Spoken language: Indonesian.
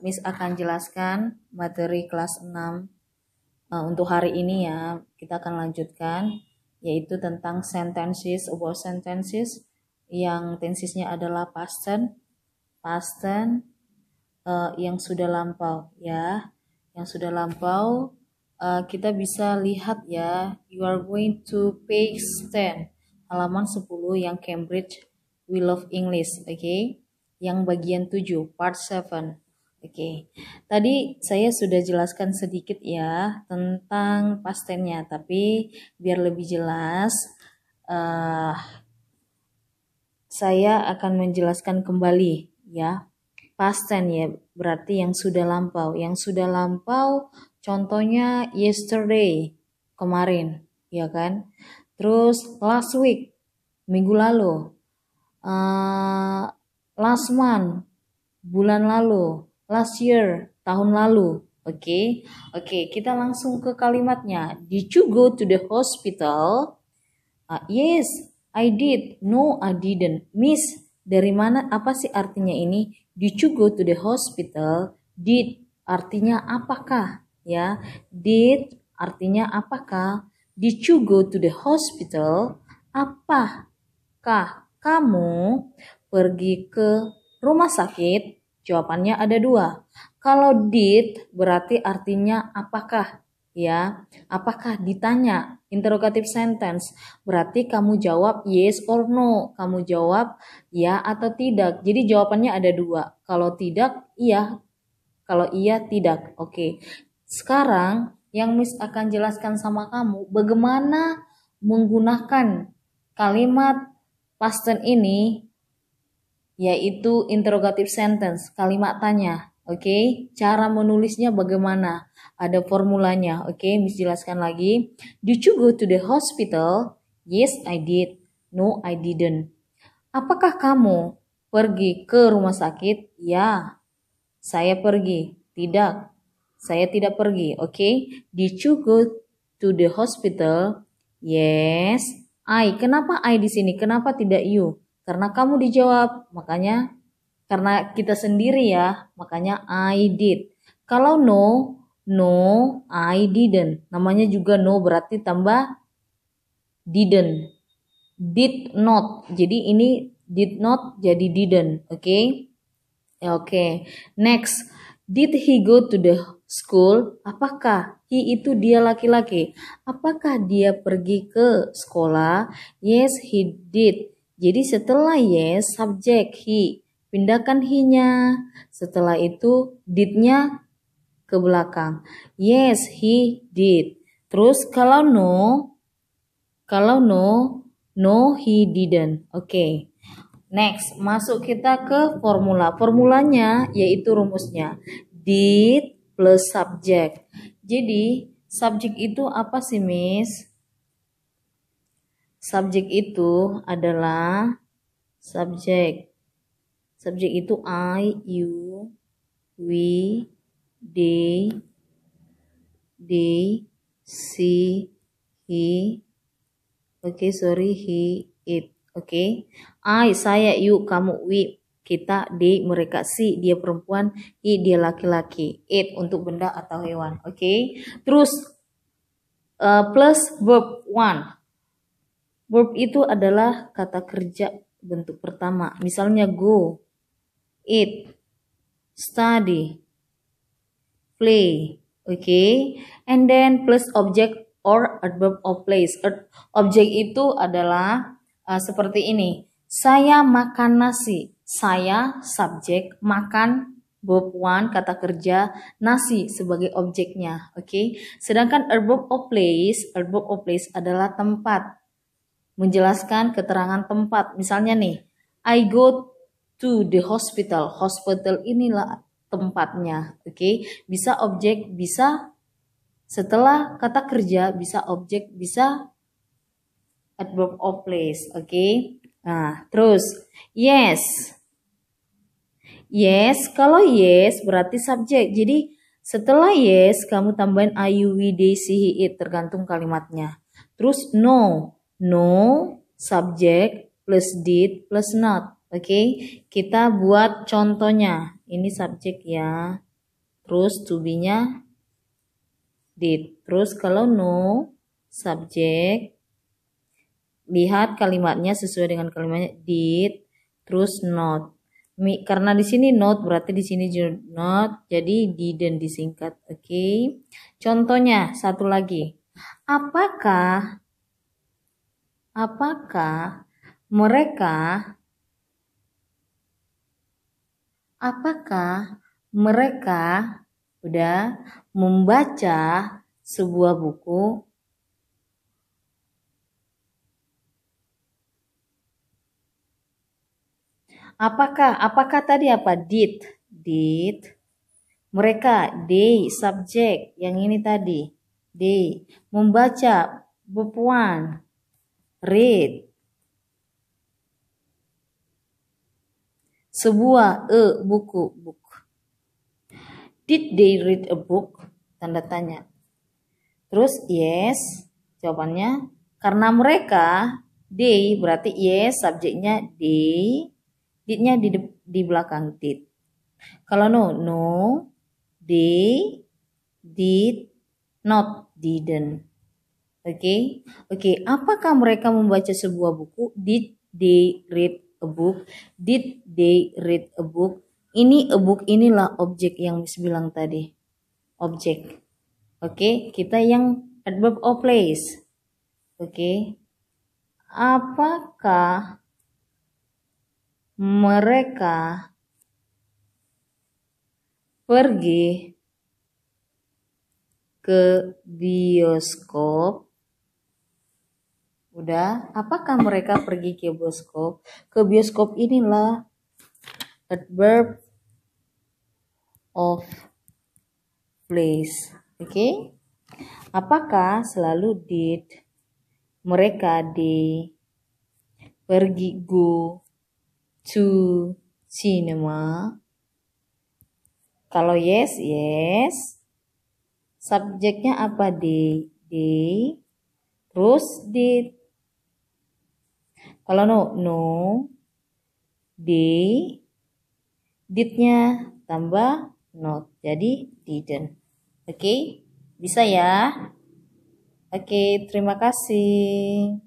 Miss akan jelaskan materi kelas 6 untuk hari ini ya. Kita akan lanjutkan yaitu tentang sentences, about sentences yang tensesnya adalah past tense, yang sudah lampau ya. Yang sudah lampau kita bisa lihat ya. You are going to page 10 halaman 10 yang Cambridge We Love English, oke? Yang bagian 7 part 7. Oke. Tadi saya sudah jelaskan sedikit ya tentang past tense-nya, tapi biar lebih jelas saya akan menjelaskan kembali ya. Past tense ya, berarti yang sudah lampau. Yang sudah lampau contohnya yesterday, kemarin, ya kan? Terus last week, minggu lalu. Last month, bulan lalu. Last year, tahun lalu. Oke, kita langsung ke kalimatnya. Did you go to the hospital? Yes, I did. No, I didn't. Miss, dari mana? Apa sih artinya ini? Did you go to the hospital? Did artinya apakah? Ya, did artinya apakah? Did you go to the hospital? Apakah kamu pergi ke rumah sakit? Jawabannya ada dua. Kalau did berarti artinya apakah, ya. Apakah ditanya, interrogative sentence. Berarti kamu jawab yes or no. Kamu jawab ya atau tidak. Jadi jawabannya ada dua. Kalau tidak, iya. Kalau iya, tidak. Oke. Sekarang yang Miss akan jelaskan sama kamu bagaimana menggunakan kalimat past tense ini, yaitu interrogative sentence, kalimat tanya. Oke, cara menulisnya bagaimana? Ada formulanya. Oke, Miss jelaskan lagi. Did you go to the hospital? Yes, I did. No, I didn't. Apakah kamu pergi ke rumah sakit? Ya, saya pergi. Tidak, saya tidak pergi. Oke, did you go to the hospital? Yes, I. Kenapa I di sini? Kenapa tidak you? Karena kamu dijawab, makanya karena kita sendiri ya, makanya I did. Kalau no, I didn't. Namanya juga no berarti tambah didn't. Did not. Jadi ini did not jadi didn't. Oke. Next. Did he go to the school? Apakah he itu dia laki-laki? Apakah dia pergi ke sekolah? Yes, he did. Jadi setelah yes, subjek he. Pindahkan he-nya. Setelah itu did-nya ke belakang. Yes, he did. Terus kalau no, he didn't. Oke. Next, masuk kita ke formula. Formulanya yaitu rumusnya. Did plus subject. Jadi, subjek itu apa sih, Miss? Subjek itu adalah subjek. Subjek itu I, you, we, they, she, he. He, it. I, saya, you, kamu, we, kita, they, mereka, si, dia perempuan, he, dia laki-laki, it untuk benda atau hewan. Terus plus verb one. Verb itu adalah kata kerja bentuk pertama. Misalnya go, eat, study, play. And then plus object or adverb of place. Objek itu adalah seperti ini. Saya makan nasi. Saya subjek, makan verb one kata kerja, nasi sebagai objeknya. Sedangkan adverb of place adalah tempat. Menjelaskan keterangan tempat. Misalnya nih, I go to the hospital. Hospital inilah tempatnya. Bisa objek, bisa setelah kata kerja, bisa objek, bisa adverb of place. Nah, terus yes. Yes, kalau yes berarti subjek. Jadi setelah yes kamu tambahin I, you, we, they, she, he, it tergantung kalimatnya. Terus no subjek plus did plus not. Oke, kita buat contohnya. Ini subjek ya. Terus to be-nya did. Terus kalau no, subjek. Lihat kalimatnya sesuai dengan kalimatnya did, terus not. Karena di sini not berarti di sini not, jadi didn't disingkat. Oke. Contohnya satu lagi. Apakah mereka udah membaca sebuah buku? Apakah tadi apa? Did. Mereka, they, subjek. Yang ini tadi. They. Membaca, verb one. Read. Sebuah, buku, book. Did they read a book? Tanda tanya. Terus yes, jawabannya. Karena mereka, they berarti yes, subjeknya they. Did-nya di belakang did. Kalau no, they did not, didn't. Oke. Apakah mereka membaca sebuah buku? Did they read a book? Did they read a book? Ini a book, inilah objek yang Miss bilang tadi. Objek. Oke, kita yang adverb of place. Oke. Apakah mereka pergi ke bioskop? Udah, apakah mereka pergi ke bioskop? Ke bioskop inilah adverb of place. Oke? Apakah selalu did? Mereka pergi go to cinema. Kalau yes. Subjeknya apa? They. Terus did. Kalau no. They. Did-nya tambah not. Jadi didn't. Oke? Bisa ya? Oke, terima kasih.